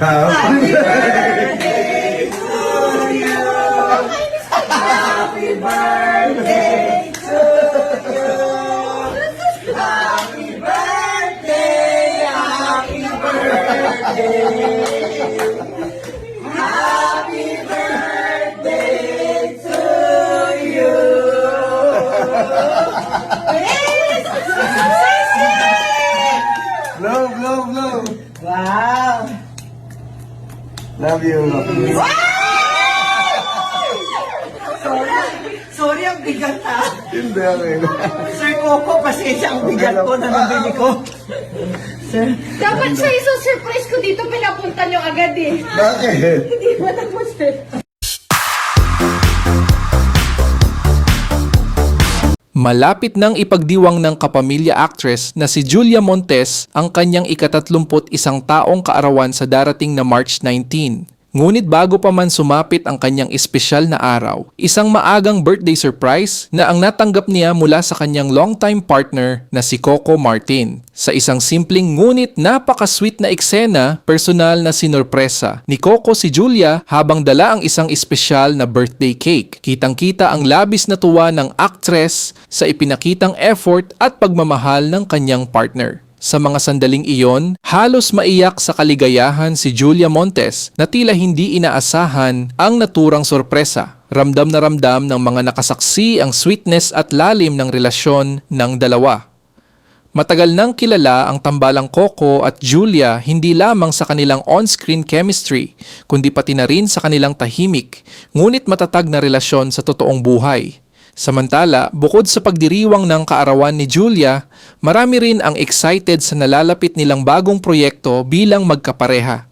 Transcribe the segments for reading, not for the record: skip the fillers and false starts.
Happy birthday to you. Happy birthday to you. Happy birthday, happy birthday. Happy birthday to you. Blow, blow, blow. Wow. Love you. Sorry, ang bigat ha. Hindi akin. Sir Coco, pasensya ang bigat ko na nabili ko. Sir, Dapat siya iso-surprise ko dito, pinapunta nyo agad eh. Bakit? Hindi ba naman sir? Malapit nang ipagdiwang ng kapamilya actress na si Julia Montes ang kanyang ika-31 taong kaarawan sa darating na March 19. Ngunit bago pa man sumapit ang kanyang espesyal na araw, isang maagang birthday surprise na ang natanggap niya mula sa kanyang longtime partner na si Coco Martin. Sa isang simpleng ngunit napaka-sweet na eksena, personal na sinurpresa ni Coco si Julia habang dala ang isang espesyal na birthday cake. Kitang-kita ang labis na tuwa ng actress sa ipinakitang effort at pagmamahal ng kanyang partner. Sa mga sandaling iyon, halos maiyak sa kaligayahan si Julia Montes na tila hindi inaasahan ang naturang sorpresa. Ramdam na ramdam ng mga nakasaksi ang sweetness at lalim ng relasyon ng dalawa. Matagal nang kilala ang tambalang Coco at Julia hindi lamang sa kanilang on-screen chemistry, kundi pati na rin sa kanilang tahimik, ngunit matatag na relasyon sa totoong buhay. Samantala, bukod sa pagdiriwang ng kaarawan ni Julia, marami rin ang excited sa nalalapit nilang bagong proyekto bilang magkapareha.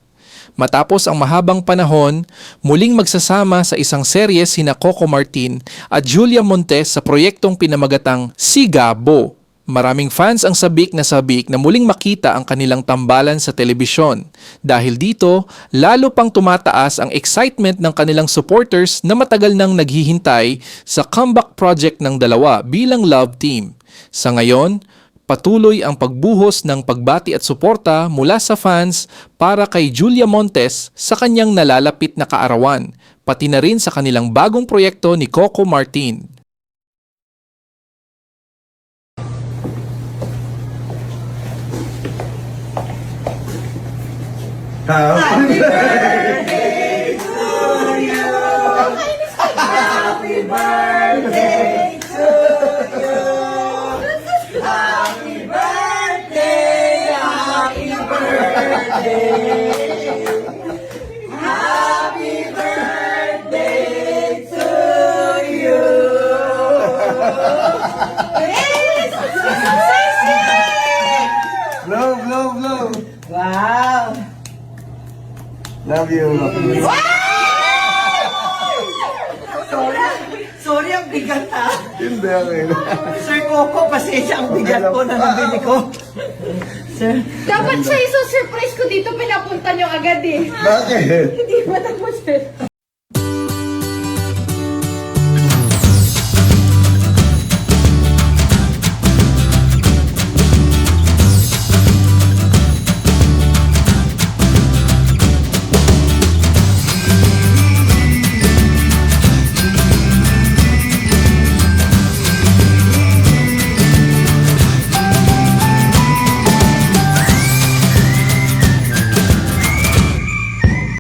Matapos ang mahabang panahon, muling magsasama sa isang serye sina Coco Martin at Julia Montes sa proyektong pinamagatang Sigabo. Maraming fans ang sabik na muling makita ang kanilang tambalan sa telebisyon. Dahil dito, lalo pang tumataas ang excitement ng kanilang supporters na matagal nang naghihintay sa comeback project ng dalawa bilang love team. Sa ngayon, patuloy ang pagbuhos ng pagbati at suporta mula sa fans para kay Julia Montes sa kanyang nalalapit na kaarawan, pati na rin sa kanilang bagong proyekto ni Coco Martin. happy birthday to you. Happy birthday to you. Happy birthday, happy birthday. Happy birthday to you. Blow, blow, blow. Wow. Love you. Sorry, ang bigat ha. Hindi akin. Sir Coco, pasensya ang bigat ko na nabili ko. Sir, Dapat siya iso-surprise ko dito, pinapunta nyo agad eh. Bakit? Hindi ba naman sir?